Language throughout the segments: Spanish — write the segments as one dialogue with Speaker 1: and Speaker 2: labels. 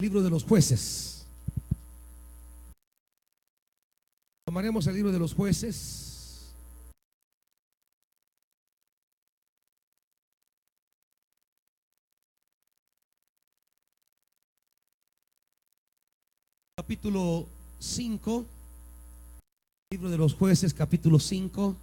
Speaker 1: Libro de los Jueces. Tomaremos el libro de los Jueces. Capítulo 5. Libro de los Jueces, capítulo 5.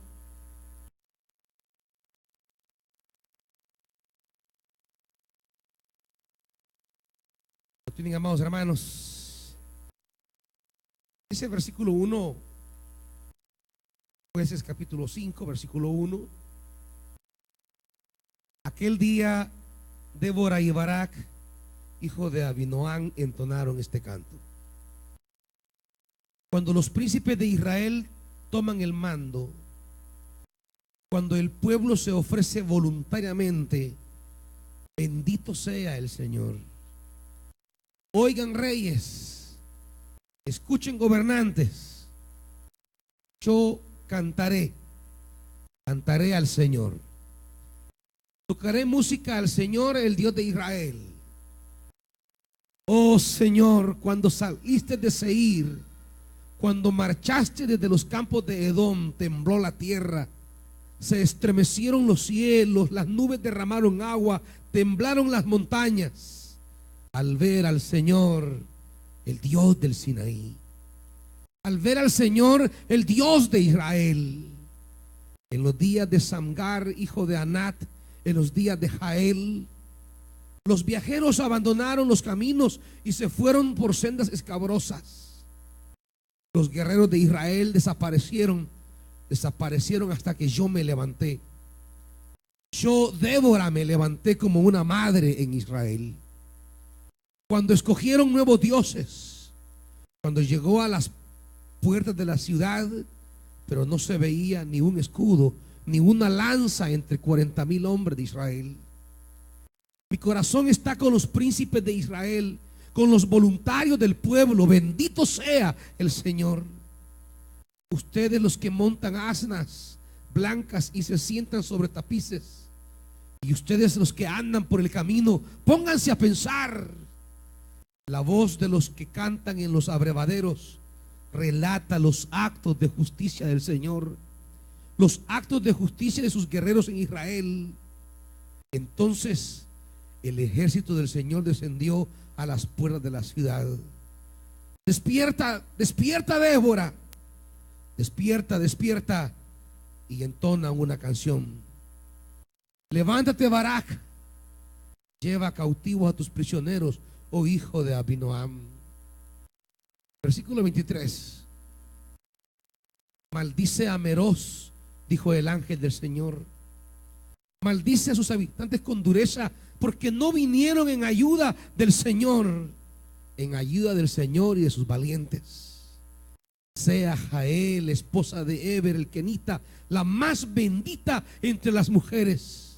Speaker 1: Tienen, amados hermanos, dice el versículo 1, Jueces capítulo 5, versículo 1. Aquel día Débora y Barak, hijo de Abinoam, entonaron este canto. Cuando los príncipes de Israel toman el mando, cuando el pueblo se ofrece voluntariamente, bendito sea el Señor. Oigan, reyes, escuchen, gobernantes, yo cantaré al Señor, tocaré música al Señor, el Dios de Israel. Oh Señor, cuando saliste de Seir, cuando marchaste desde los campos de Edom, tembló la tierra, se estremecieron los cielos, las nubes derramaron agua, temblaron las montañas al ver al Señor, el Dios del Sinaí, al ver al Señor, el Dios de Israel. En los días de Samgar, hijo de Anat, en los días de Jael, los viajeros abandonaron los caminos y se fueron por sendas escabrosas. Los guerreros de Israel desaparecieron hasta que yo me levanté. Yo, Débora, me levanté como una madre en Israel. Cuando escogieron nuevos dioses, cuando llegó a las puertas de la ciudad, pero no se veía ni un escudo, ni una lanza entre 40,000 hombres de Israel. Mi corazón está con los príncipes de Israel, con los voluntarios del pueblo. Bendito sea el Señor. Ustedes, los que montan asnas blancas y se sientan sobre tapices, y ustedes, los que andan por el camino, pónganse a pensar. La voz de los que cantan en los abrevaderos relata los actos de justicia del Señor, los actos de justicia de sus guerreros en Israel. Entonces el ejército del Señor descendió a las puertas de la ciudad. Despierta, despierta, Débora, despierta, despierta, y entonan una canción. Levántate, Barak, lleva cautivos a tus prisioneros, oh hijo de Abinoam. Versículo 23. Maldice a Meroz, dijo el ángel del Señor. Maldice a sus habitantes con dureza, porque no vinieron en ayuda del Señor, en ayuda del Señor y de sus valientes. Sea Jael, esposa de Eber el kenita, la más bendita entre las mujeres,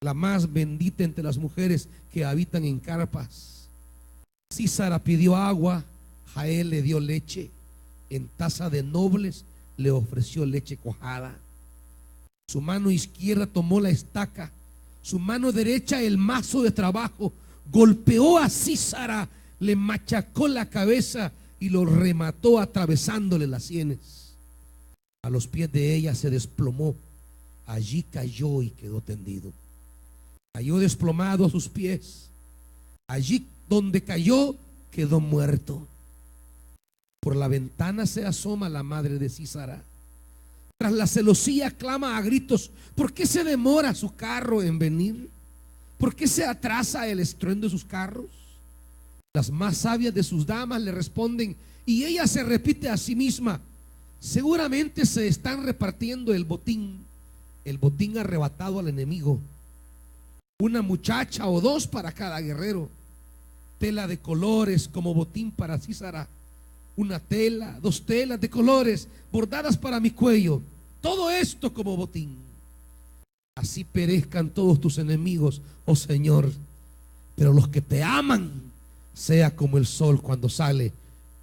Speaker 1: la más bendita entre las mujeres que habitan en carpas. Sísara pidió agua, Jael le dio leche, en taza de nobles le ofreció leche cuajada. Su mano izquierda tomó la estaca, su mano derecha el mazo de trabajo. Golpeó a Sísara, le machacó la cabeza y lo remató atravesándole las sienes. A los pies de ella se desplomó, allí cayó y quedó tendido. Cayó desplomado a sus pies, allí donde cayó quedó muerto. Por la ventana se asoma la madre de Sísara. Tras la celosía clama a gritos: ¿por qué se demora su carro en venir? ¿Por qué se atrasa el estruendo de sus carros? Las más sabias de sus damas le responden, y ella se repite a sí misma: seguramente se están repartiendo el botín arrebatado al enemigo. Una muchacha o dos para cada guerrero. Tela de colores como botín para Sísara. Una tela, dos telas de colores bordadas para mi cuello. Todo esto como botín. Así perezcan todos tus enemigos, oh Señor. Pero los que te aman, sea como el sol cuando sale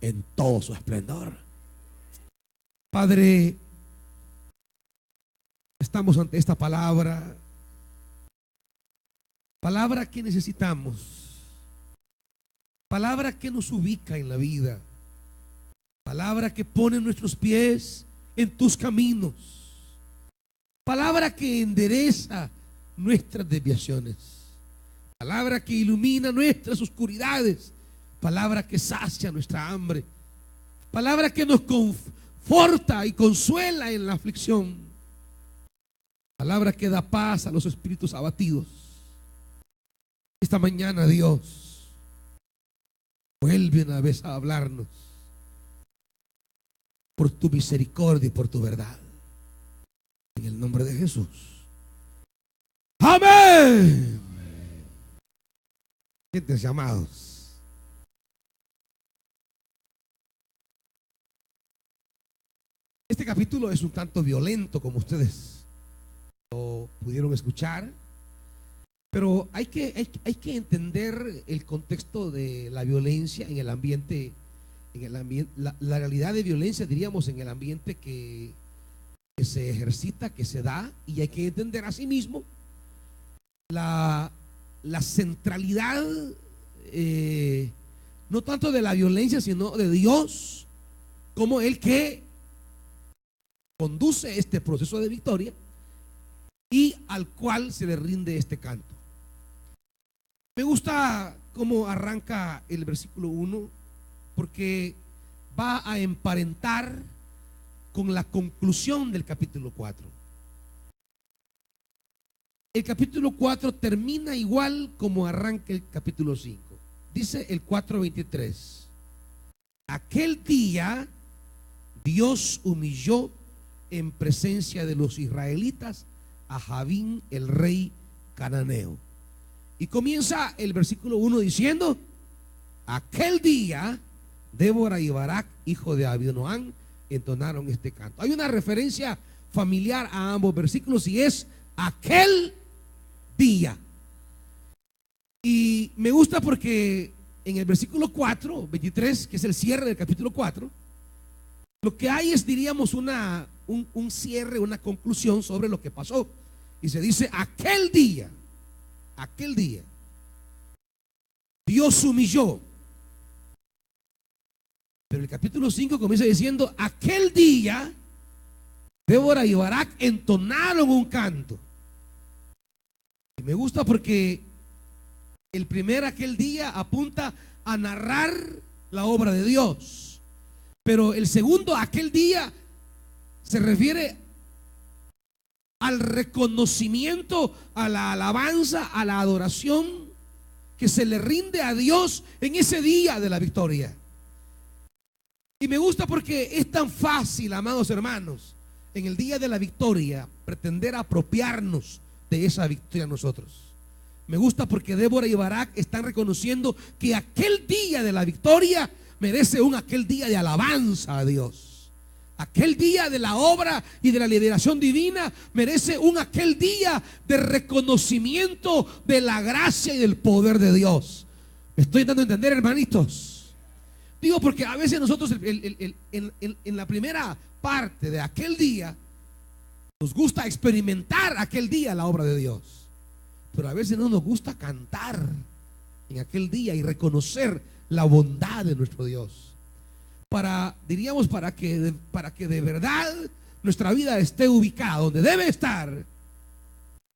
Speaker 1: en todo su esplendor. Padre, estamos ante esta palabra que necesitamos palabra que nos ubica en la vida, palabra que pone nuestros pies en tus caminos, palabra que endereza nuestras desviaciones, palabra que ilumina nuestras oscuridades, palabra que sacia nuestra hambre, palabra que nos conforta y consuela en la aflicción, palabra que da paz a los espíritus abatidos. Esta mañana, Dios, vuelve una vez a hablarnos por tu misericordia y por tu verdad. En el nombre de Jesús. Amén. Gentes amados, este capítulo es un tanto violento, como ustedes lo pudieron escuchar, pero hay que entender el contexto de la violencia en el ambiente, la realidad de violencia, diríamos, en el ambiente que se ejercita, que se da, y hay que entender asimismo la centralidad, no tanto de la violencia, sino de Dios, como el que conduce este proceso de victoria y al cual se le rinde este canto. Me gusta cómo arranca el versículo 1, porque va a emparentar con la conclusión del capítulo 4. El capítulo 4 termina igual como arranca el capítulo 5. Dice el 4:23: aquel día Dios humilló en presencia de los israelitas a Jabín, el rey cananeo. Y comienza el versículo 1 diciendo: aquel día Débora y Barak, hijo de Abinoam, entonaron este canto. Hay una referencia familiar a ambos versículos y es aquel día. Y me gusta porque en el versículo 4:23, que es el cierre del capítulo 4, lo que hay es, diríamos, un cierre, una conclusión sobre lo que pasó. Y se dice: aquel día Dios humilló. Pero el capítulo 5 comienza diciendo: aquel día Débora y Barak entonaron un canto. Y me gusta porque el primer aquel día apunta a narrar la obra de Dios, pero el segundo aquel día se refiere al reconocimiento, a la alabanza, a la adoración que se le rinde a Dios en ese día de la victoria. Y me gusta porque es tan fácil, amados hermanos, en el día de la victoria pretender apropiarnos de esa victoria nosotros. Me gusta porque Débora y Barak están reconociendo que aquel día de la victoria merece aquel día de alabanza a Dios. Aquel día de la obra y de la liberación divina merece aquel día de reconocimiento de la gracia y del poder de Dios. ¿Me estoy dando a entender, hermanitos? Digo porque a veces nosotros en la primera parte de aquel día nos gusta experimentar aquel día la obra de Dios, pero a veces no nos gusta cantar en aquel día y reconocer la bondad de nuestro Dios. Para que de verdad nuestra vida esté ubicada donde debe estar,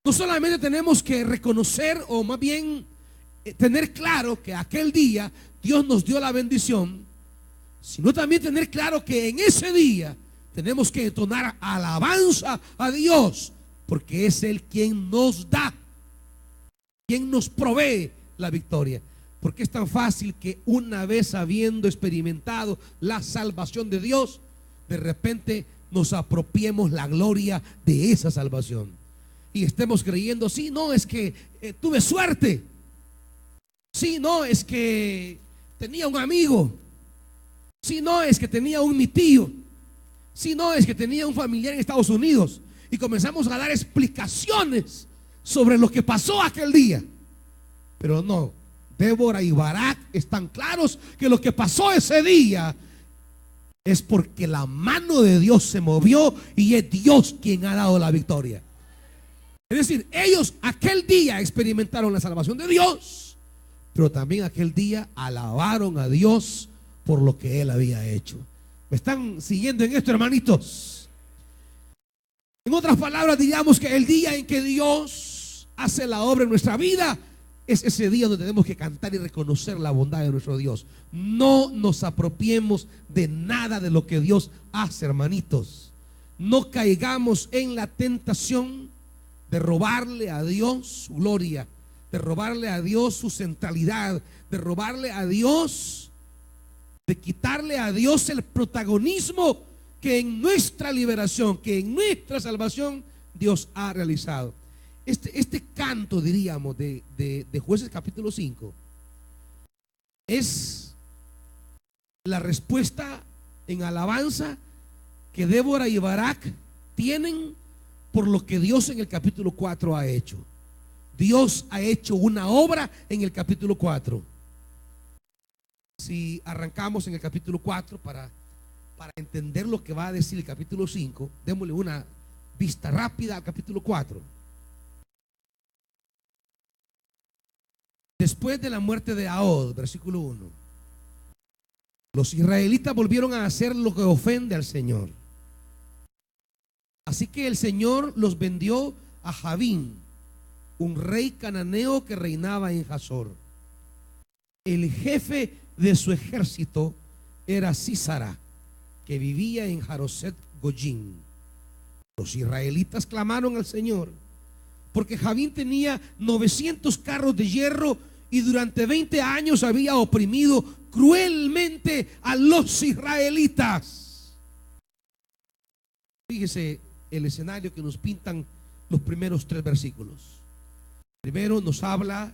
Speaker 1: no solamente tenemos que reconocer, o más bien tener claro que aquel día Dios nos dio la bendición, sino también tener claro que en ese día tenemos que entonar alabanza a Dios, porque es Él quien nos da, quien nos provee la victoria. Porque es tan fácil que una vez habiendo experimentado la salvación de Dios, de repente nos apropiemos la gloria de esa salvación y estemos creyendo: sí, no, es que tuve suerte, sí, no, es que tenía un amigo, sí, no, es que tenía mi tío, sí, no, es que tenía un familiar en Estados Unidos, y comenzamos a dar explicaciones sobre lo que pasó aquel día. Pero no, Débora y Barak están claros que lo que pasó ese día es porque la mano de Dios se movió y es Dios quien ha dado la victoria. Es decir, ellos aquel día experimentaron la salvación de Dios, pero también aquel día alabaron a Dios por lo que Él había hecho. ¿Me están siguiendo en esto, hermanitos? En otras palabras, diríamos que el día en que Dios hace la obra en nuestra vida es ese día donde tenemos que cantar y reconocer la bondad de nuestro Dios. No nos apropiemos de nada de lo que Dios hace, hermanitos. No caigamos en la tentación de robarle a Dios su gloria, de robarle a Dios su centralidad, de robarle a Dios, de quitarle a Dios el protagonismo que en nuestra liberación, que en nuestra salvación Dios ha realizado. Este canto, diríamos, de Jueces capítulo 5 es la respuesta en alabanza que Débora y Barak tienen por lo que Dios en el capítulo 4 ha hecho. Dios ha hecho una obra en el capítulo 4. Si arrancamos en el capítulo 4 para entender lo que va a decir el capítulo 5, démosle una vista rápida al capítulo 4. Después de la muerte de Ahod, versículo 1, los israelitas volvieron a hacer lo que ofende al Señor. Así que el Señor los vendió a Jabín, un rey cananeo que reinaba en Hazor. El jefe de su ejército era Sísara, que vivía en Jaroset Goyim. Los israelitas clamaron al Señor, porque Jabín tenía 900 carros de hierro y durante 20 años había oprimido cruelmente a los israelitas. Fíjese el escenario que nos pintan los primeros 3 versículos. Primero nos habla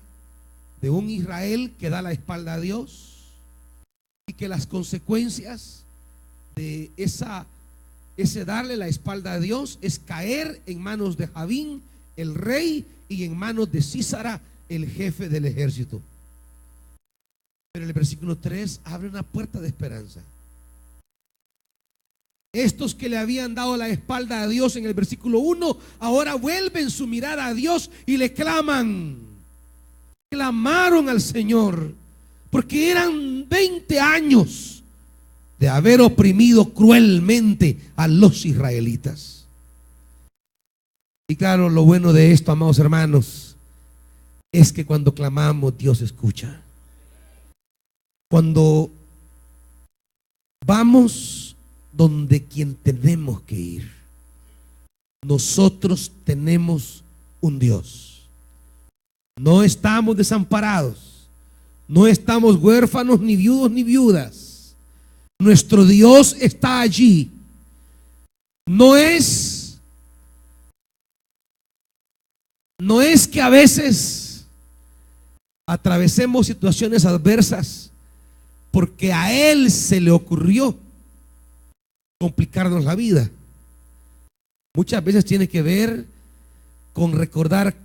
Speaker 1: de un Israel que da la espalda a Dios y que las consecuencias de ese darle la espalda a Dios es caer en manos de Jabín, el rey, y en manos de Sísara, el jefe del ejército. Pero en el versículo 3 abre una puerta de esperanza. Estos que le habían dado la espalda a Dios en el versículo 1, ahora vuelven su mirada a Dios y le claman. Clamaron al Señor, porque eran 20 años de haber oprimido cruelmente a los israelitas. Y claro, lo bueno de esto, amados hermanos, es que cuando clamamos, Dios escucha. Cuando vamos donde quien tenemos que ir, nosotros tenemos un Dios. No estamos desamparados, no estamos huérfanos, ni viudos, ni viudas. Nuestro Dios está allí. No es que a veces atravesemos situaciones adversas porque a Él se le ocurrió complicarnos la vida. Muchas veces tiene que ver con recordar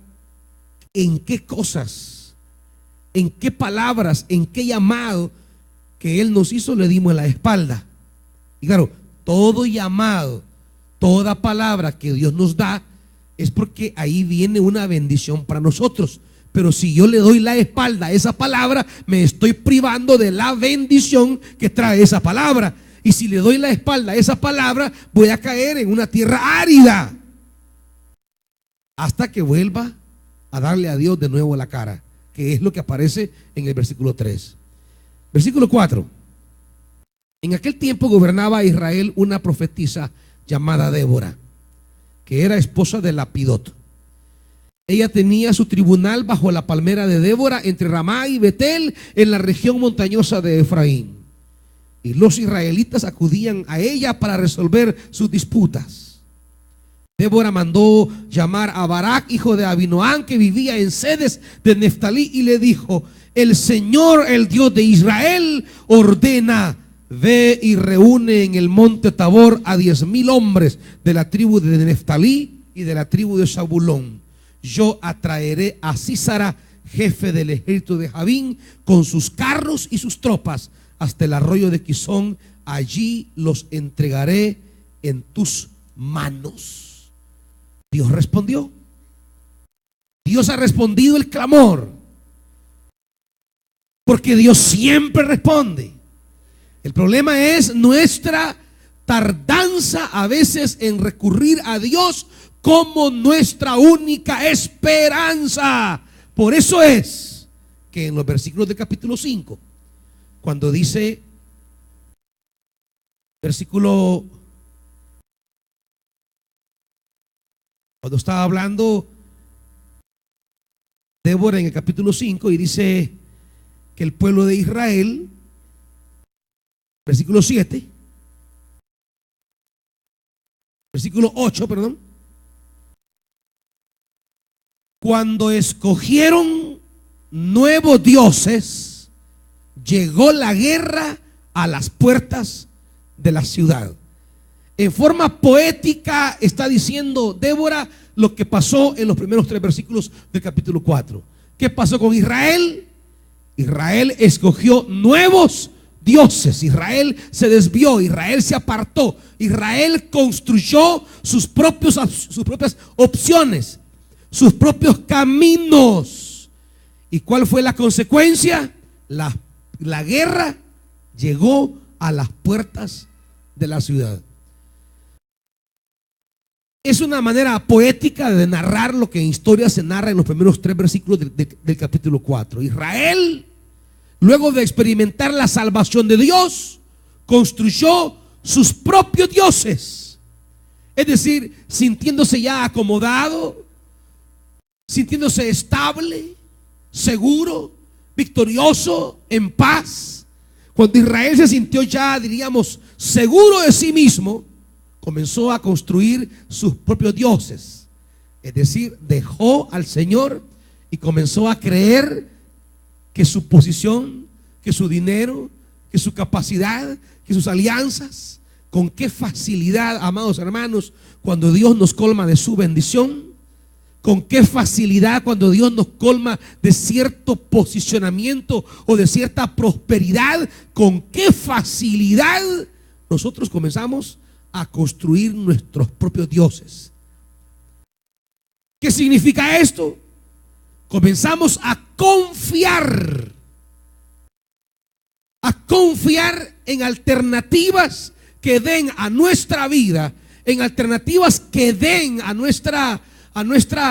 Speaker 1: en qué cosas, en qué palabras, en qué llamado que Él nos hizo le dimos la espalda. Y claro, todo llamado, toda palabra que Dios nos da es porque ahí viene una bendición para nosotros. Pero si yo le doy la espalda a esa palabra, me estoy privando de la bendición que trae esa palabra. Y si le doy la espalda a esa palabra, voy a caer en una tierra árida hasta que vuelva a darle a Dios de nuevo la cara, que es lo que aparece en el versículo 3. Versículo 4. En aquel tiempo gobernaba a Israel una profetisa llamada Débora, que era esposa de Lapidot. Ella tenía su tribunal bajo la palmera de Débora entre Ramá y Betel, en la región montañosa de Efraín. Y los israelitas acudían a ella para resolver sus disputas. Débora mandó llamar a Barak, hijo de Abinoam, que vivía en Sedes de Neftalí, y le dijo: el Señor, el Dios de Israel, ordena: ve y reúne en el monte Tabor a 10,000 hombres de la tribu de Neftalí y de la tribu de Zabulón. Yo atraeré a Sísara, jefe del ejército de Jabín, con sus carros y sus tropas hasta el arroyo de Quizón. Allí los entregaré en tus manos. Dios respondió. Dios ha respondido el clamor. porque Dios siempre responde. El problema es nuestra tardanza a veces en recurrir a Dios como nuestra única esperanza. Por eso es que en los versículos del capítulo 5, cuando dice, versículo, cuando estaba hablando Débora en el capítulo 5 y dice que el pueblo de Israel, versículo 7, versículo 8, perdón, cuando escogieron nuevos dioses, llegó la guerra a las puertas de la ciudad. En forma poética está diciendo Débora lo que pasó en los primeros 3 versículos del capítulo 4. ¿Qué pasó con Israel? Israel escogió nuevos dioses. Israel se desvió, Israel se apartó, Israel construyó sus propias opciones, sus propios caminos. ¿Y cuál fue la consecuencia? La guerra llegó a las puertas de la ciudad. Es una manera poética de narrar lo que en historia se narra en los primeros 3 versículos del capítulo 4. Israel, luego de experimentar la salvación de Dios, construyó sus propios dioses. Es decir, sintiéndose ya acomodado, sintiéndose estable, seguro, victorioso, en paz. Cuando Israel se sintió ya, diríamos, seguro de sí mismo, comenzó a construir sus propios dioses. Es decir, dejó al Señor y comenzó a creer que su posición, que su dinero, que su capacidad, que sus alianzas. Con qué facilidad, amados hermanos, cuando Dios nos colma de su bendición, con qué facilidad cuando Dios nos colma de cierto posicionamiento o de cierta prosperidad, con qué facilidad nosotros comenzamos a construir nuestros propios dioses. ¿Qué significa esto? Comenzamos a confiar en alternativas que den a nuestra vida, en alternativas que den a nuestra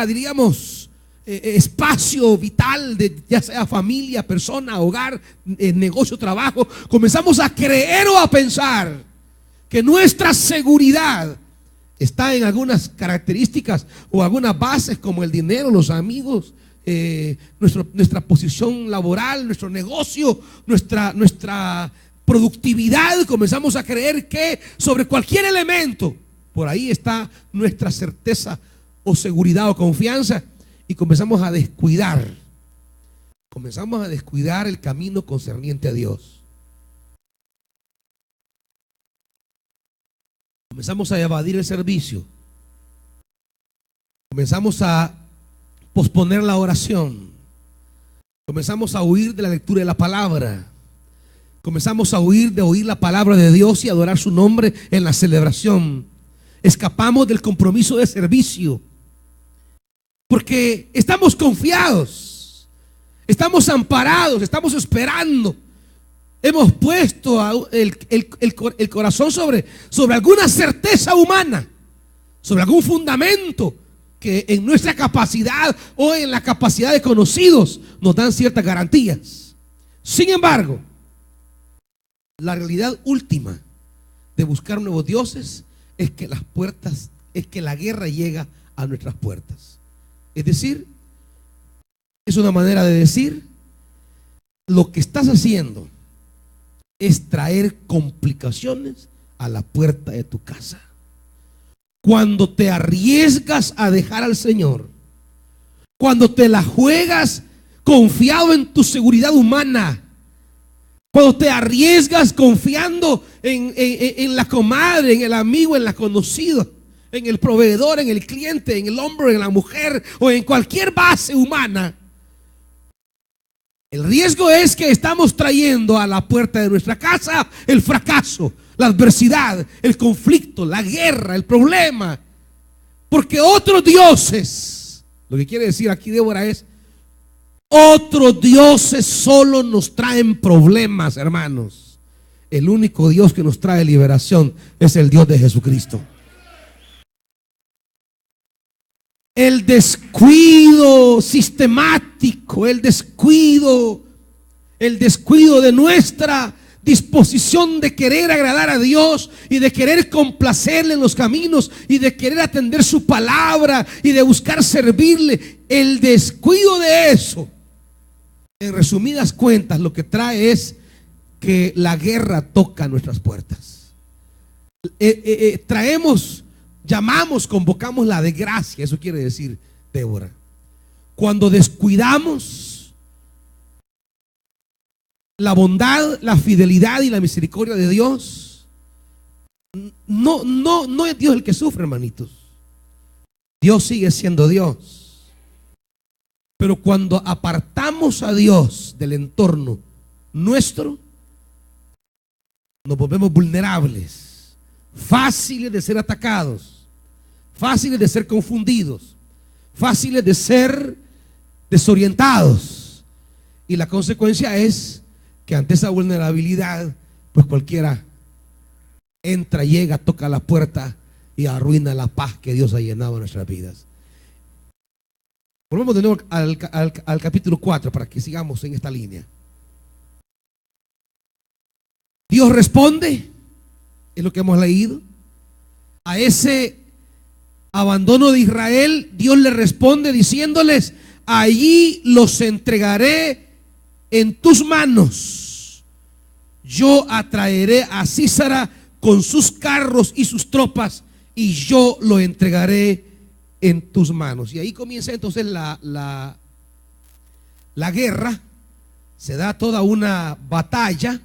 Speaker 1: diríamos, espacio vital, de ya sea familia, persona, hogar, negocio, trabajo. Comenzamos a creer o a pensar que nuestra seguridad está en algunas características o algunas bases como el dinero, los amigos, nuestra posición laboral, nuestro negocio, nuestra productividad. Comenzamos a creer que sobre cualquier elemento, por ahí está nuestra certeza o seguridad o confianza, y comenzamos a descuidar el camino concerniente a Dios. Comenzamos a evadir el servicio. Comenzamos a posponer la oración. Comenzamos a huir de la lectura de la palabra. Comenzamos a huir de oír la palabra de Dios y adorar su nombre en la celebración. Escapamos del compromiso de servicio porque estamos confiados, estamos amparados, estamos esperando. Hemos puesto el corazón sobre alguna certeza humana, sobre algún fundamento que en nuestra capacidad o en la capacidad de conocidos nos dan ciertas garantías. Sin embargo, la realidad última de buscar nuevos dioses es que la guerra llega a nuestras puertas. Es decir, es una manera de decir, lo que estás haciendo es traer complicaciones a la puerta de tu casa. Cuando te arriesgas a dejar al Señor, cuando te la juegas confiado en tu seguridad humana, cuando te arriesgas confiando en la comadre, en el amigo, en la conocida, en el proveedor, en el cliente, en el hombre, en la mujer o en cualquier base humana, el riesgo es que estamos trayendo a la puerta de nuestra casa el fracaso, la adversidad, el conflicto, la guerra, el problema. Porque otros dioses, lo que quiere decir aquí Débora es, Otros dioses solo nos traen problemas, hermanos. El único Dios que nos trae liberación es el Dios de Jesucristo. El descuido sistemático, el descuido de nuestra disposición de querer agradar a Dios y de querer complacerle en los caminos y de querer atender su palabra y de buscar servirle. El descuido de eso, en resumidas cuentas, lo que trae es que la guerra toca nuestras puertas. Llamamos, convocamos la desgracia. Eso quiere decir, Débora, cuando descuidamos la bondad, la fidelidad y la misericordia de Dios, no es Dios el que sufre, hermanitos. Dios sigue siendo Dios. Pero cuando apartamos a Dios del entorno nuestro, nos volvemos vulnerables, fáciles de ser atacados, fáciles de ser confundidos, fáciles de ser desorientados. Y la consecuencia es que ante esa vulnerabilidad, pues cualquiera entra, llega, toca la puerta y arruina la paz que Dios ha llenado en nuestras vidas. Volvemos de nuevo al capítulo 4 para que sigamos en esta línea. Dios responde, es lo que hemos leído, a ese abandono de Israel. Dios le responde diciéndoles: allí los entregaré en tus manos. Yo atraeré a Sísara con sus carros y sus tropas, y yo lo entregaré en tus manos. Y ahí comienza entonces la guerra. Se da toda una batalla.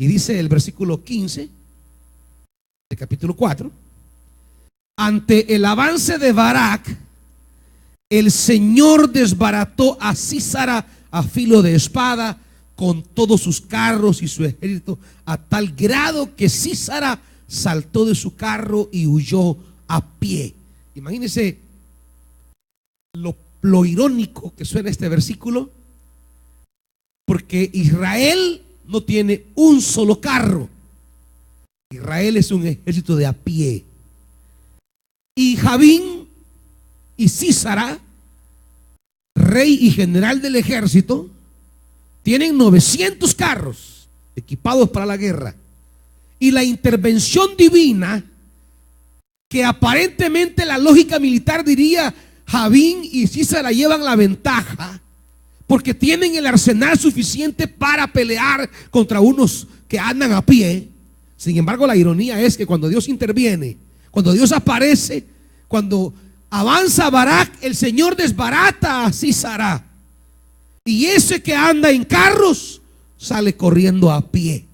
Speaker 1: Y dice el versículo 15 del capítulo 4: ante el avance de Barak, el Señor desbarató a Sísara a filo de espada con todos sus carros y su ejército, a tal grado que Sísara saltó de su carro y huyó a pie. Imagínense lo irónico que suena este versículo, porque Israel no tiene un solo carro. Israel es un ejército de a pie. Y Jabín y Sísara, rey y general del ejército, tienen 900 carros equipados para la guerra. Y la intervención divina, que aparentemente la lógica militar diría Jabín y Sísara llevan la ventaja, porque tienen el arsenal suficiente para pelear contra unos que andan a pie. Sin embargo, la ironía es que cuando Dios interviene, cuando Dios aparece, cuando avanza Barak, el Señor desbarata a Sísara. Y ese que anda en carros sale corriendo a pie.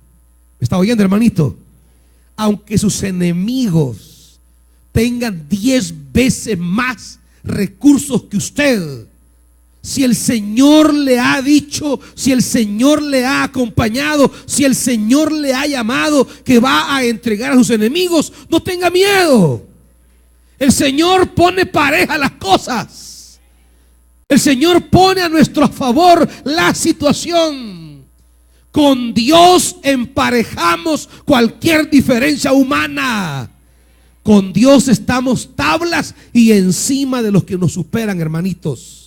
Speaker 1: ¿Me está oyendo, hermanito? Aunque sus enemigos tengan 10 veces más recursos que usted, si el Señor le ha dicho, si el Señor le ha acompañado, si el Señor le ha llamado que va a entregar a sus enemigos, no tenga miedo. El Señor pone pareja a las cosas. El Señor pone a nuestro favor la situación. Con Dios emparejamos cualquier diferencia humana. Con Dios estamos tablas y encima de los que nos superan, hermanitos.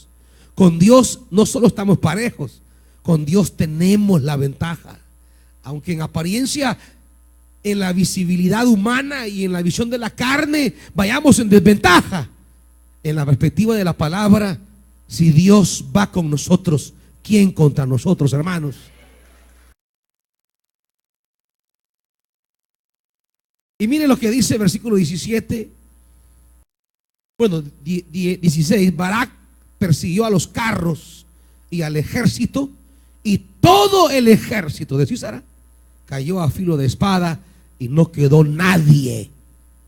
Speaker 1: Con Dios no solo estamos parejos, con Dios tenemos la ventaja. Aunque en apariencia, en la visibilidad humana y en la visión de la carne, vayamos en desventaja. En la perspectiva de la palabra, si Dios va con nosotros, ¿quién contra nosotros, hermanos? Y mire lo que dice el versículo 17. Bueno, 16. Barak persiguió a los carros y al ejército, y todo el ejército de Sísara cayó a filo de espada y no quedó nadie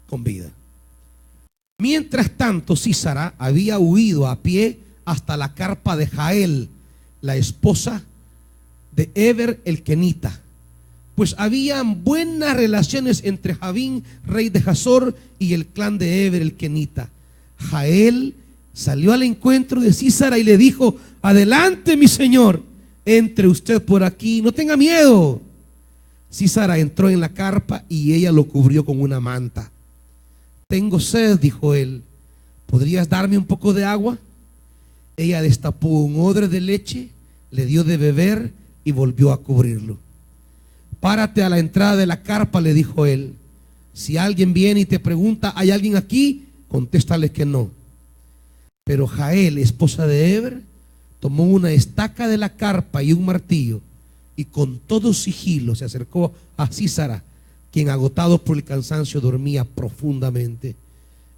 Speaker 1: con vida. Mientras tanto, Sísara había huido a pie hasta la carpa de Jael, la esposa de Eber el kenita, pues habían buenas relaciones entre Jabín, rey de Hazor, y el clan de Eber el kenita. Jael salió al encuentro de Sísara y le dijo: adelante, mi señor, entre usted por aquí, no tenga miedo. Sísara entró en la carpa y ella lo cubrió con una manta. Tengo sed, dijo él, ¿podrías darme un poco de agua? Ella destapó un odre de leche, le dio de beber y volvió a cubrirlo. Párate a la entrada de la carpa, le dijo él. Si alguien viene y te pregunta: ¿hay alguien aquí?, contéstale que no. Pero Jael, esposa de Heber, tomó una estaca de la carpa y un martillo, y con todo sigilo se acercó a Sísara, quien agotado por el cansancio dormía profundamente.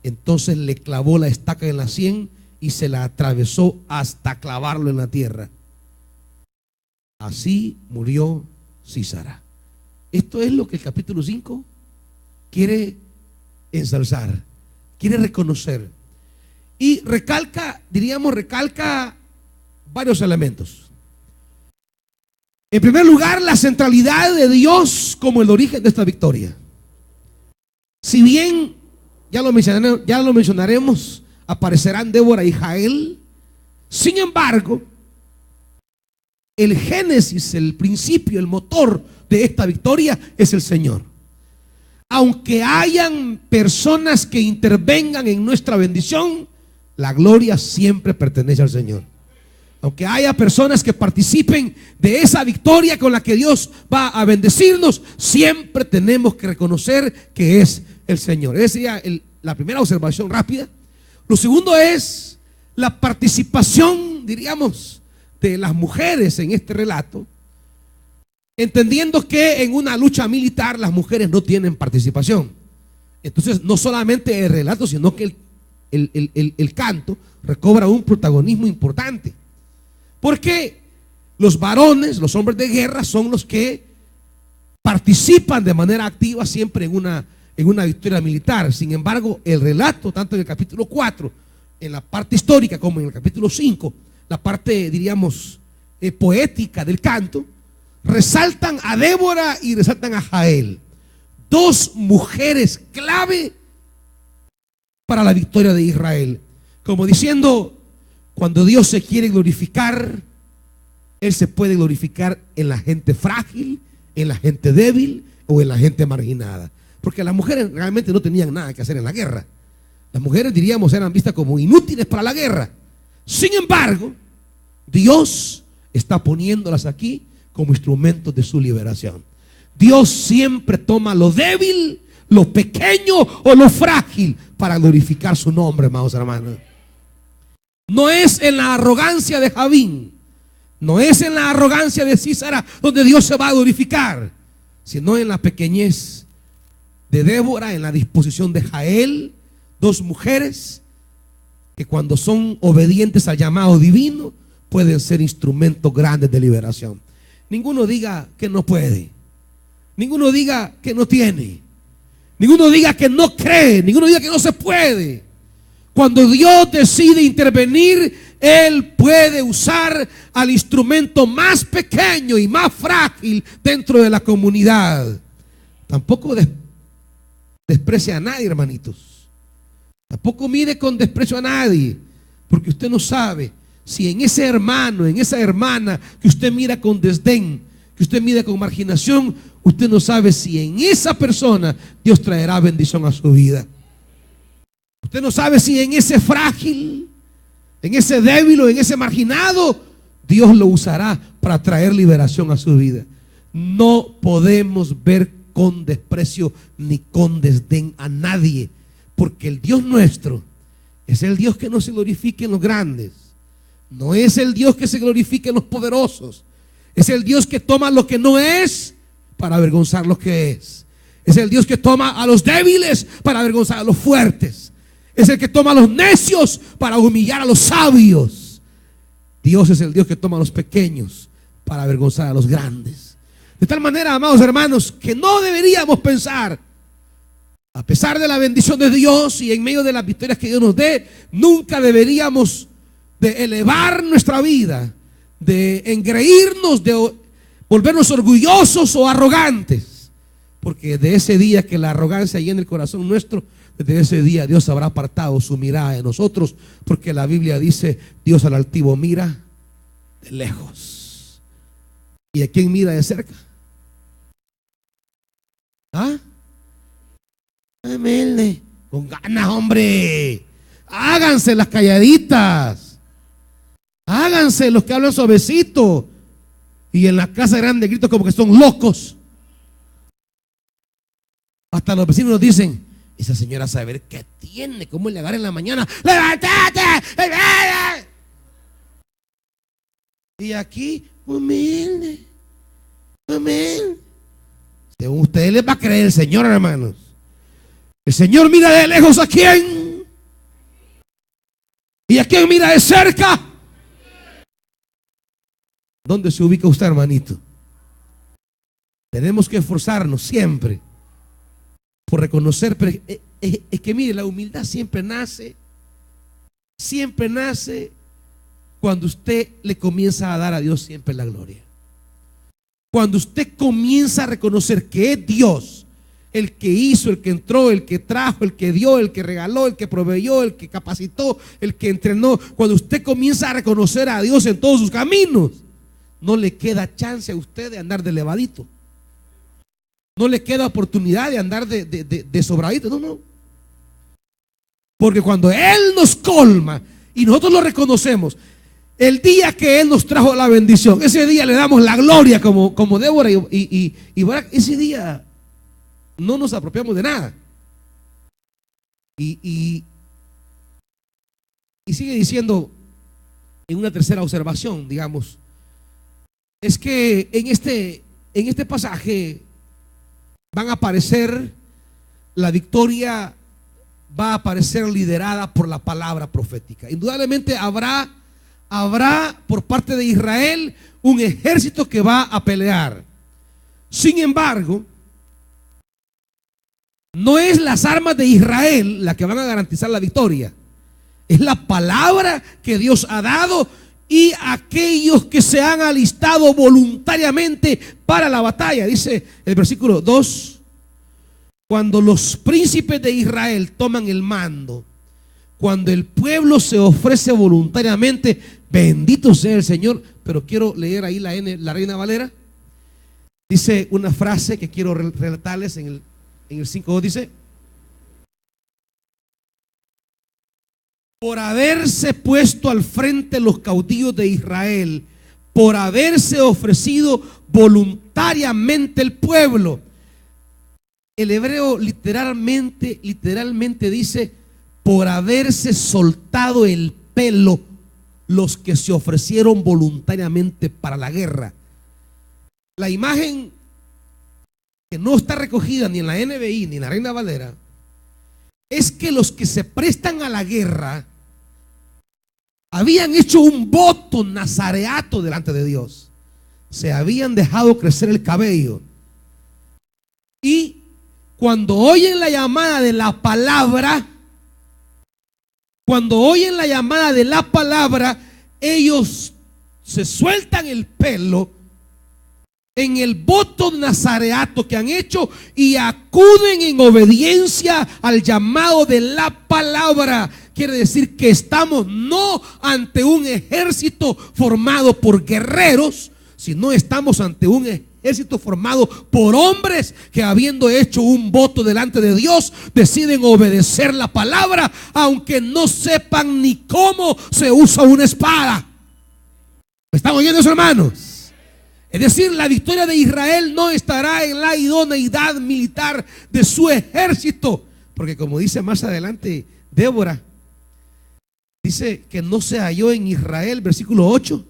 Speaker 1: Entonces le clavó la estaca en la sien y se la atravesó hasta clavarlo en la tierra. Así murió Sísara. Esto es lo que el capítulo 5 quiere ensalzar, quiere reconocer. Y recalca varios elementos. En primer lugar, la centralidad de Dios como el origen de esta victoria. Si bien, ya lo mencionaremos, aparecerán Débora y Jael, sin embargo, el génesis, el principio, el motor de esta victoria es el Señor. Aunque hayan personas que intervengan en nuestra bendición, la gloria siempre pertenece al Señor. Aunque haya personas que participen de esa victoria con la que Dios va a bendecirnos, siempre tenemos que reconocer que es el Señor. Esa sería la primera observación rápida. Lo segundo es la participación, diríamos, de las mujeres en este relato, entendiendo que en una lucha militar las mujeres no tienen participación. Entonces, no solamente el relato, sino que el canto recobra un protagonismo importante. Porque los varones, los hombres de guerra, son los que participan de manera activa siempre en una victoria militar. Sin embargo, el relato, tanto en el capítulo 4, en la parte histórica, como en el capítulo 5, la parte, diríamos, poética del canto, resaltan a Débora y resaltan a Jael, dos mujeres clave para la victoria de Israel. Como diciendo, cuando Dios se quiere glorificar, Él se puede glorificar en la gente frágil, en la gente débil o en la gente marginada. Porque las mujeres realmente no tenían nada que hacer en la guerra. Las mujeres, diríamos, eran vistas como inútiles para la guerra. Sin embargo, Dios está poniéndolas aquí como instrumentos de su liberación. Dios siempre toma lo débil, lo pequeño o lo frágil para glorificar su nombre, amados hermanos. No es en la arrogancia de Javín, no es en la arrogancia de Sísara donde Dios se va a glorificar, sino en la pequeñez de Débora, en la disposición de Jael, dos mujeres que cuando son obedientes al llamado divino pueden ser instrumentos grandes de liberación. Ninguno diga que no puede, ninguno diga que no tiene, ninguno diga que no cree, ninguno diga que no se puede. Cuando Dios decide intervenir, Él puede usar al instrumento más pequeño y más frágil dentro de la comunidad. Tampoco desprecia a nadie, hermanitos. Tampoco mire con desprecio a nadie, porque usted no sabe si en ese hermano, en esa hermana que usted mira con desdén, que usted mira con marginación, usted no sabe si en esa persona Dios traerá bendición a su vida. Usted no sabe si en ese frágil, en ese débil o en ese marginado, Dios lo usará para traer liberación a su vida. No podemos ver con desprecio ni con desdén a nadie, porque el Dios nuestro es el Dios que no se glorifica en los grandes, no es el Dios que se glorifica en los poderosos, es el Dios que toma lo que no es para avergonzar lo que es. Es el Dios que toma a los débiles para avergonzar a los fuertes. Es el que toma a los necios para humillar a los sabios. Dios es el Dios que toma a los pequeños para avergonzar a los grandes. De tal manera, amados hermanos, que no deberíamos pensar, a pesar de la bendición de Dios y en medio de las victorias que Dios nos dé, nunca deberíamos de elevar nuestra vida, de engreírnos, de volvernos orgullosos o arrogantes. Porque de ese día que la arrogancia llena el corazón nuestro, desde ese día Dios habrá apartado su mirada de nosotros, porque la Biblia dice: Dios al altivo mira de lejos. ¿Y a quién mira de cerca? ¿Ah? Humilde, con ganas, hombre. Háganse las calladitas. Háganse los que hablan suavecito. Y en la casa grande gritos como que son locos. Hasta los vecinos nos dicen: esa señora sabe ver qué tiene, cómo le agarra en la mañana. ¡Levántate! Y aquí, humilde, humilde. Según ustedes les va a creer el Señor, hermanos. El Señor mira de lejos a quién. ¿Y a quién mira de cerca? ¿Dónde se ubica usted, hermanito? Tenemos que esforzarnos siempre por reconocer, pero es que mire, la humildad siempre nace cuando usted le comienza a dar a Dios siempre la gloria. Cuando usted comienza a reconocer que es Dios el que hizo, el que entró, el que trajo, el que dio, el que regaló, el que proveyó, el que capacitó, el que entrenó. Cuando usted comienza a reconocer a Dios en todos sus caminos, no le queda chance a usted de andar de levadito. No le queda oportunidad de andar de sobradito. No. Porque cuando Él nos colma y nosotros lo reconocemos, el día que Él nos trajo la bendición, ese día le damos la gloria como Débora y Barak. Ese día no nos apropiamos de nada. Y sigue diciendo en una tercera observación, digamos, es que en este pasaje van a aparecer, la victoria va a aparecer liderada por la palabra profética. Indudablemente habrá por parte de Israel un ejército que va a pelear. Sin embargo, no es las armas de Israel las que van a garantizar la victoria. Es la palabra que Dios ha dado y aquellos que se han alistado voluntariamente para la batalla. Dice el versículo 2: cuando los príncipes de Israel toman el mando, cuando el pueblo se ofrece voluntariamente, bendito sea el Señor. Pero quiero leer ahí la Reina Valera. Dice una frase que quiero relatarles en el 5.2, dice: por haberse puesto al frente los caudillos de Israel, por haberse ofrecido voluntariamente el pueblo. El hebreo literalmente dice: por haberse soltado el pelo los que se ofrecieron voluntariamente para la guerra. La imagen que no está recogida ni en la NBI ni en la Reina Valera es que los que se prestan a la guerra habían hecho un voto nazareato delante de Dios. Se habían dejado crecer el cabello. Y cuando oyen la llamada de la palabra, ellos se sueltan el pelo en el voto nazareato que han hecho y acuden en obediencia al llamado de la palabra. Quiere decir que estamos no ante un ejército formado por guerreros, sino estamos ante un ejército formado por hombres que, habiendo hecho un voto delante de Dios, deciden obedecer la palabra, aunque no sepan ni cómo se usa una espada. ¿Me están oyendo eso, hermanos? Es decir, la victoria de Israel no estará en la idoneidad militar de su ejército, porque como dice más adelante Débora, dice que no se halló en Israel, versículo 8,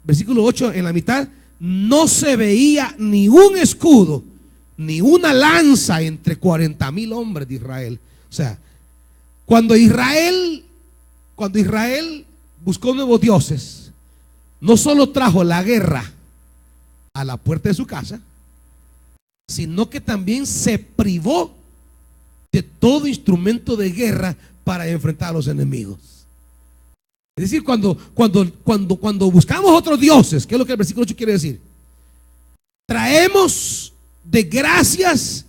Speaker 1: versículo 8 en la mitad, no se veía ni un escudo, ni una lanza entre 40,000 hombres de Israel. O sea, cuando Israel buscó nuevos dioses, no solo trajo la guerra a la puerta de su casa, sino que también se privó de todo instrumento de guerra para enfrentar a los enemigos. Es decir, cuando buscamos otros dioses, ¿qué es lo que el versículo 8 quiere decir? Traemos de gracias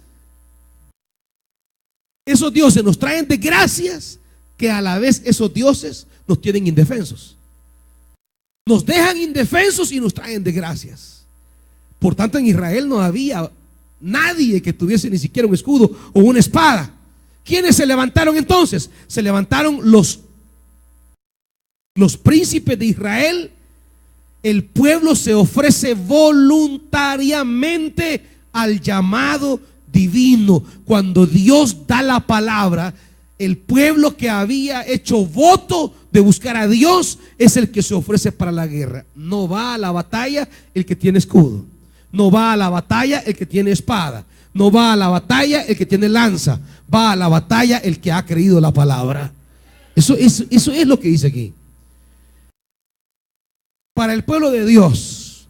Speaker 1: Esos dioses nos traen desgracias, que a la vez esos dioses nos tienen indefensos. Nos dejan indefensos y nos traen desgracias. Por tanto, en Israel no había nadie que tuviese ni siquiera un escudo o una espada. ¿Quiénes se levantaron entonces? Se levantaron los príncipes de Israel. El pueblo se ofrece voluntariamente al llamado divino. Cuando Dios da la palabra, el pueblo que había hecho voto de buscar a Dios es el que se ofrece para la guerra. No va a la batalla el que tiene escudo, no va a la batalla el que tiene espada, no va a la batalla el que tiene lanza, va a la batalla el que ha creído la palabra. Eso es lo que dice aquí. Para el pueblo de Dios,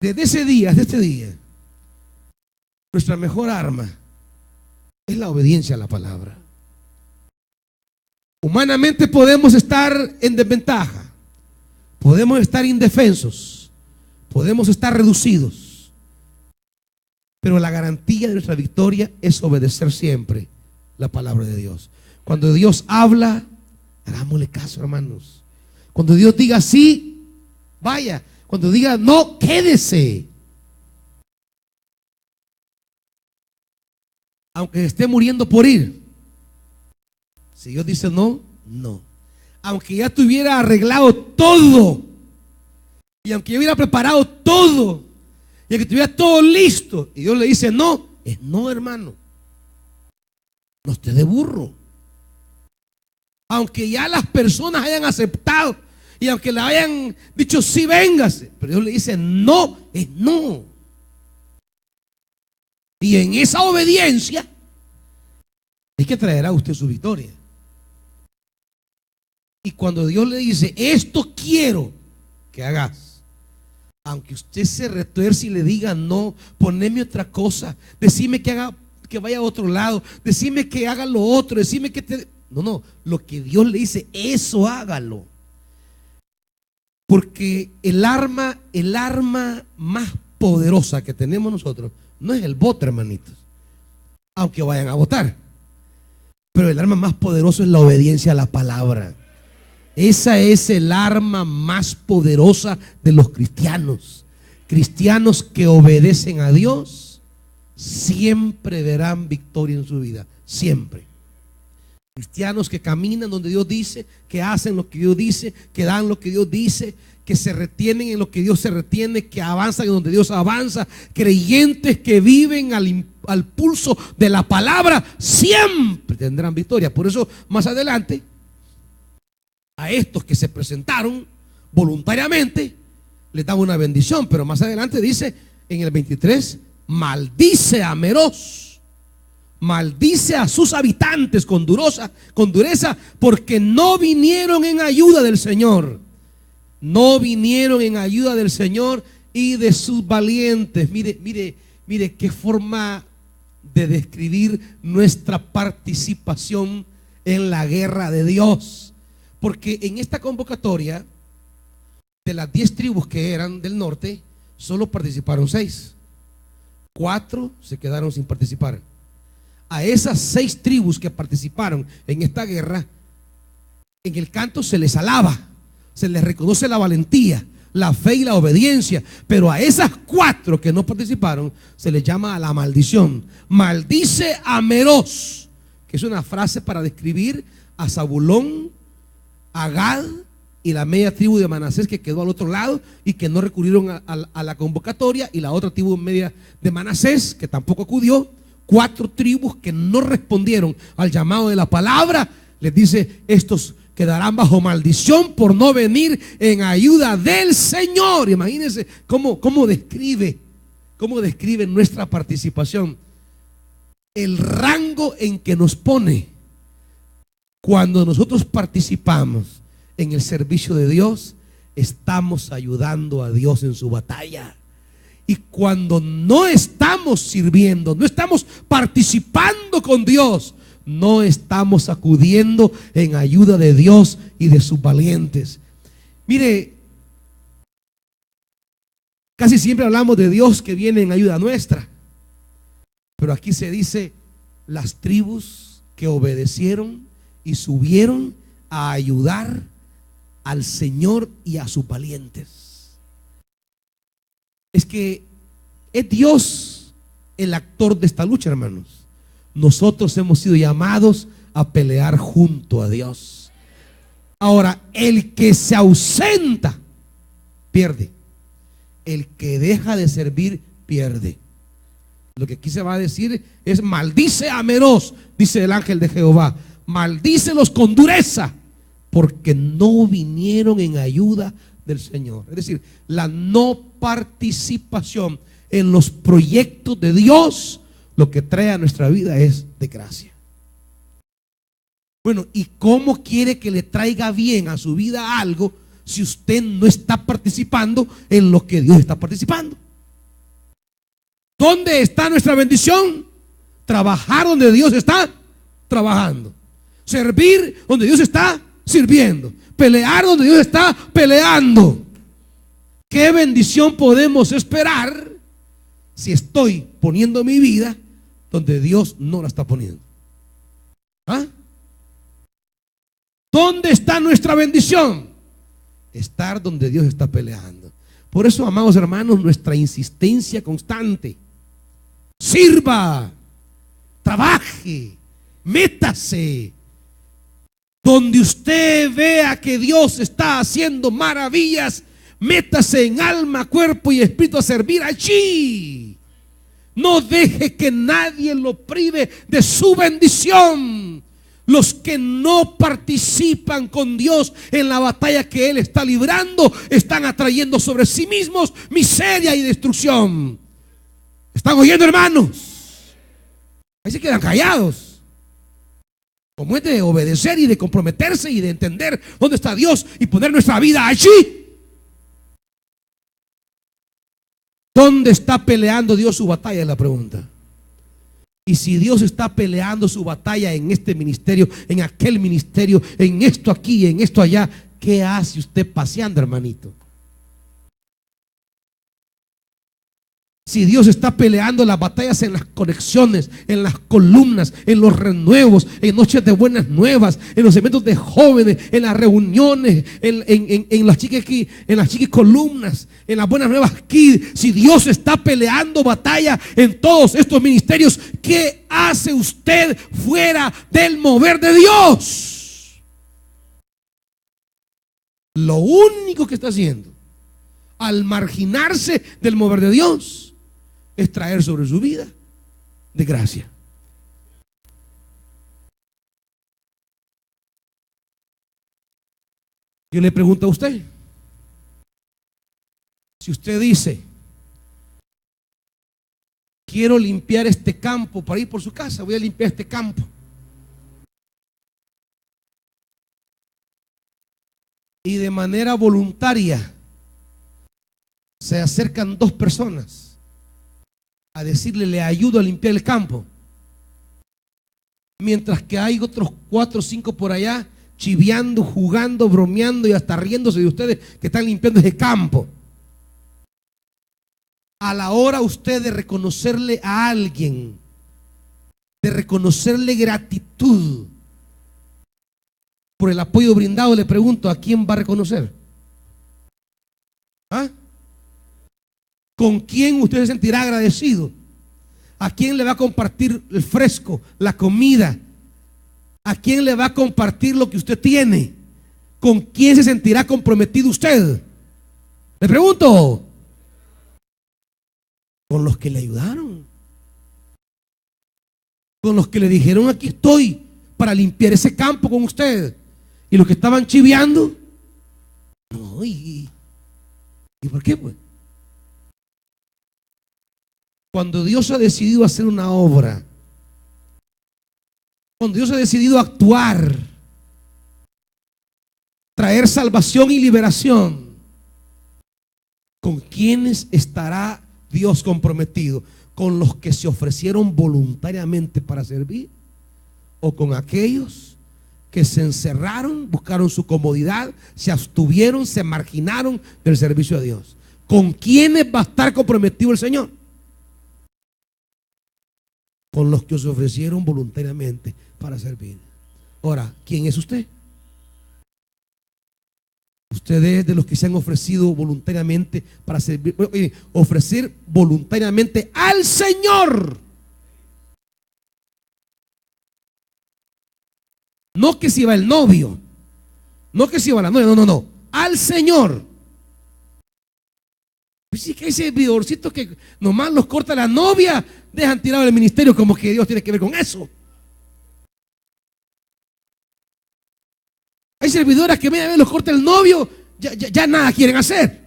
Speaker 1: desde ese día, desde este día, nuestra mejor arma es la obediencia a la palabra. Humanamente podemos estar en desventaja, podemos estar indefensos, podemos estar reducidos, pero la garantía de nuestra victoria es obedecer siempre la palabra de Dios. Cuando Dios habla, hagámosle caso, hermanos. Cuando Dios diga sí, vaya. Cuando diga no, quédese. Aunque esté muriendo por ir, si Dios dice no, no. Aunque ya tuviera arreglado todo, y aunque ya hubiera preparado todo, y aunque tuviera todo listo, y Dios le dice no, es no, hermano. No esté de burro. Aunque ya las personas hayan aceptado, y aunque le hayan dicho sí, véngase, pero Dios le dice no, es no. Y en esa obediencia es que traerá usted su victoria. Y cuando Dios le dice esto quiero que hagas, aunque usted se retuerce y le diga no, poneme otra cosa, decime que haga, que vaya a otro lado, decime que haga lo otro, decime que te... No, lo que Dios le dice, eso hágalo. Porque el arma más poderosa que tenemos nosotros no es el voto, hermanitos, aunque vayan a votar, pero el arma más poderosa es la obediencia a la palabra. Esa es el arma más poderosa de los cristianos. Cristianos que obedecen a Dios siempre verán victoria en su vida, siempre. Cristianos que caminan donde Dios dice, que hacen lo que Dios dice, que dan lo que Dios dice, que se retienen en lo que Dios se retiene, que avanzan en donde Dios avanza, creyentes que viven al pulso de la palabra, siempre tendrán victoria. Por eso más adelante, a estos que se presentaron voluntariamente, les dan una bendición, pero más adelante dice en el 23, maldice a Meroz, maldice a sus habitantes con dureza, porque no vinieron en ayuda del Señor. No vinieron en ayuda del Señor y de sus valientes. Mire qué forma de describir nuestra participación en la guerra de Dios. Porque en esta convocatoria, de las 10 tribus que eran del norte, solo participaron 6. 4 se quedaron sin participar. A esas 6 tribus que participaron en esta guerra, en el canto se les alaba, se les reconoce la valentía, la fe y la obediencia. Pero a esas 4 que no participaron se les llama a la maldición. Maldice a Meroz, que es una frase para describir a Zabulón, a Gad y la media tribu de Manasés que quedó al otro lado y que no recurrieron a la convocatoria, y la otra tribu media de Manasés que tampoco acudió. 4 tribus que no respondieron al llamado de la palabra. Les dice, estos quedarán bajo maldición por no venir en ayuda del Señor. Imagínense cómo describe nuestra participación, el rango en que nos pone cuando nosotros participamos en el servicio de Dios. Estamos ayudando a Dios en su batalla. Y cuando no estamos sirviendo, no estamos participando con Dios, no estamos acudiendo en ayuda de Dios y de sus valientes. Mire, casi siempre hablamos de Dios que viene en ayuda nuestra, pero aquí se dice las tribus que obedecieron y subieron a ayudar al Señor y a sus valientes. Es que es Dios el actor de esta lucha, hermanos. Nosotros hemos sido llamados a pelear junto a Dios. Ahora, el que se ausenta pierde. El que deja de servir pierde. Lo que aquí se va a decir es: maldice a Meroz, dice el ángel de Jehová, maldícelos con dureza, porque no vinieron en ayuda del Señor. Es decir, la no participación en los proyectos de Dios, lo que trae a nuestra vida es desgracia. Bueno, ¿y cómo quiere que le traiga bien a su vida algo si usted no está participando en lo que Dios está participando? ¿Dónde está nuestra bendición? Trabajar donde Dios está trabajando. Servir donde Dios está sirviendo. Pelear donde Dios está peleando. ¿Qué bendición podemos esperar si estoy poniendo mi vida donde Dios no la está poniendo? ¿Ah? ¿Dónde está nuestra bendición? Estar donde Dios está peleando. Por eso, amados hermanos, nuestra insistencia constante: sirva, trabaje, métase. Donde usted vea que Dios está haciendo maravillas, métase en alma, cuerpo y espíritu a servir allí. No deje que nadie lo prive de su bendición. Los que no participan con Dios en la batalla que Él está librando, están atrayendo sobre sí mismos miseria y destrucción. ¿Están oyendo, hermanos? Ahí se quedan callados. Como es de obedecer y de comprometerse y de entender dónde está Dios y poner nuestra vida allí. ¿Dónde está peleando Dios su batalla? Es la pregunta. Y si Dios está peleando su batalla en este ministerio, en aquel ministerio, en esto aquí, en esto allá, ¿qué hace usted paseando, hermanito? Si Dios está peleando las batallas en las conexiones, en las columnas, en los renuevos, en noches de buenas nuevas, en los eventos de jóvenes, en las reuniones, en las chicas aquí, en las chicas columnas, en las buenas nuevas aquí. Si Dios está peleando batalla en todos estos ministerios, ¿qué hace usted fuera del mover de Dios? Lo único que está haciendo al marginarse del mover de Dios es traer sobre su vida desgracia. Yo le pregunto a usted, si usted dice: quiero limpiar este campo para ir por su casa, voy a limpiar este campo, y de manera voluntaria se acercan dos personas a decirle: le ayudo a limpiar el campo, mientras que hay otros 4 o 5 por allá chiviando, jugando, bromeando y hasta riéndose de ustedes que están limpiando ese campo. A la hora usted de reconocerle a alguien, de reconocerle gratitud por el apoyo brindado, le pregunto: ¿a quién va a reconocer? ¿Ah? ¿Con quién usted se sentirá agradecido? ¿A quién le va a compartir el fresco, la comida? ¿A quién le va a compartir lo que usted tiene? ¿Con quién se sentirá comprometido usted? Le pregunto. Con los que le ayudaron, con los que le dijeron: aquí estoy para limpiar ese campo con usted. Y los que estaban chiviando, no, ¿y por qué pues? Cuando Dios ha decidido hacer una obra, cuando Dios ha decidido actuar, traer salvación y liberación, ¿con quiénes estará Dios comprometido? ¿Con los que se ofrecieron voluntariamente para servir? ¿O con aquellos que se encerraron, buscaron su comodidad, se abstuvieron, se marginaron del servicio a Dios? ¿Con quiénes va a estar comprometido el Señor? con los que se ofrecieron voluntariamente para servir. Ahora, ¿quién es usted? Usted es de los que se han ofrecido voluntariamente para servir. Ofrecer voluntariamente al Señor. No que si va el novio, no que si va la novia, no, al Señor. Pues sí, que hay servidorcitos que nomás los corta la novia, dejan tirado el ministerio, como que Dios tiene que ver con eso. Hay servidoras que media vez los corta el novio, ya nada quieren hacer.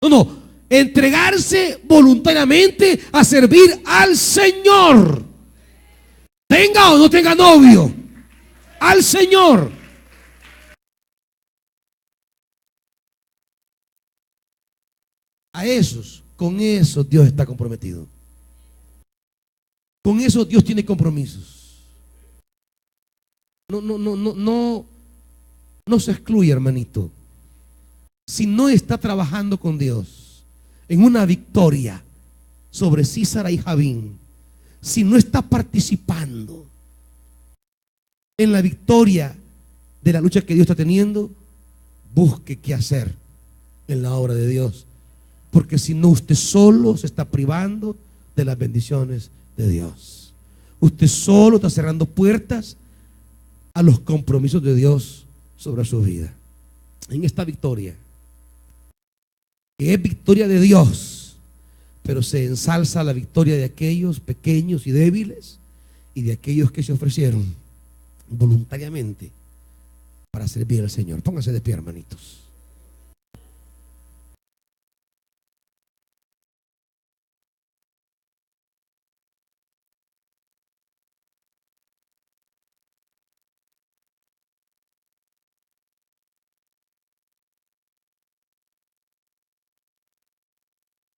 Speaker 1: No, entregarse voluntariamente a servir al Señor. Tenga o no tenga novio, al Señor. A esos, con eso Dios está comprometido. Con eso Dios tiene compromisos. No se excluye, hermanito. Si no está trabajando con Dios en una victoria sobre Císara y Javín, si no está participando en la victoria de la lucha que Dios está teniendo, busque qué hacer en la obra de Dios. Porque si no, usted solo se está privando de las bendiciones de Dios. Usted solo está cerrando puertas a los compromisos de Dios sobre su vida. En esta victoria, que es victoria de Dios, pero se ensalza la victoria de aquellos pequeños y débiles y de aquellos que se ofrecieron voluntariamente para servir al Señor. Pónganse de pie, hermanitos.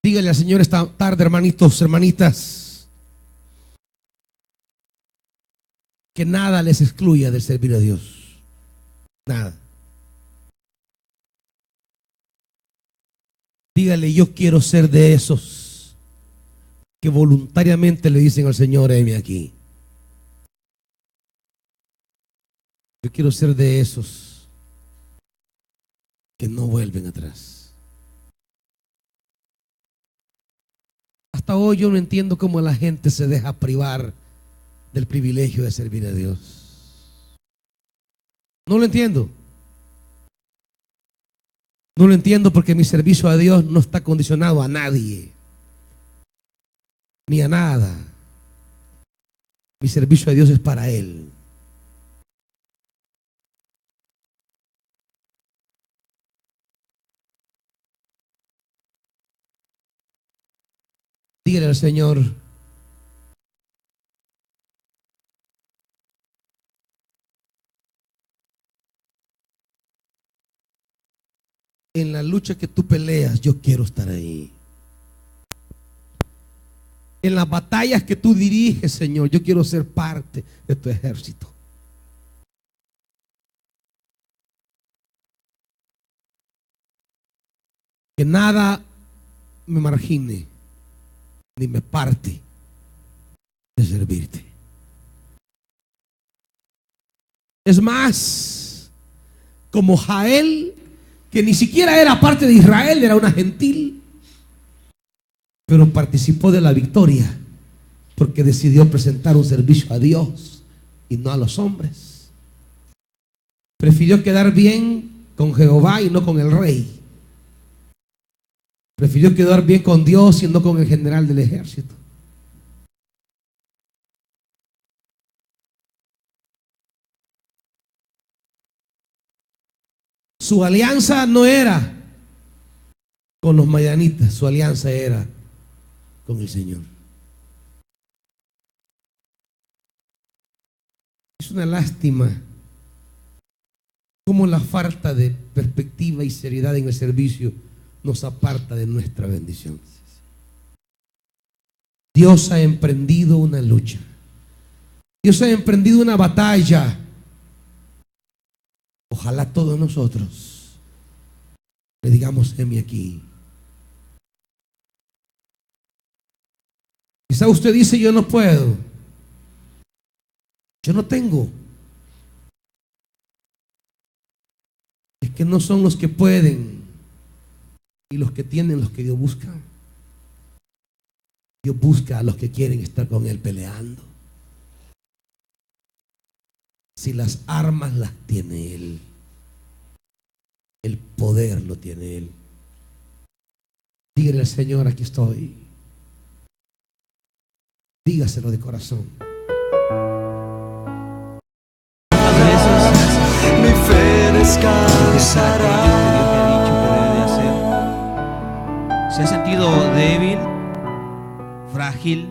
Speaker 1: Dígale al Señor esta tarde, hermanitos, hermanitas, que nada les excluya de servir a Dios. Nada. Dígale: yo quiero ser de esos que voluntariamente le dicen al Señor: heme aquí. Yo quiero ser de esos que no vuelven atrás. Hasta hoy yo no entiendo cómo la gente se deja privar del privilegio de servir a Dios. No lo entiendo. No lo entiendo, porque mi servicio a Dios no está condicionado a nadie, ni a nada. Mi servicio a Dios es para Él. Dígale al Señor: en la lucha que tú peleas, yo quiero estar ahí. En las batallas que tú diriges, Señor, yo quiero ser parte de tu ejército. Que nada me margine ni me parte de servirte. Es más, como Jael, que ni siquiera era parte de Israel, era una gentil, pero participó de la victoria porque decidió presentar un servicio a Dios y no a los hombres. Prefirió quedar bien con Jehová y no con el rey. Prefirió quedar bien con Dios y no con el general del ejército. Su alianza no era con los madianitas, su alianza era con el Señor. Es una lástima cómo la falta de perspectiva y seriedad en el servicio nos aparta de nuestra bendición. Dios ha emprendido una lucha. Dios ha emprendido una batalla. Ojalá todos nosotros le digamos: heme aquí. Quizá usted dice: yo no puedo, yo no tengo. Es que no son los que pueden y los que tienen los que Dios busca. Dios busca a los que quieren estar con Él peleando. Si las armas las tiene Él, el poder lo tiene Él. Dígale al Señor: aquí estoy. Dígaselo de corazón.
Speaker 2: Mi fe descansará.
Speaker 3: Se ha sentido débil, frágil,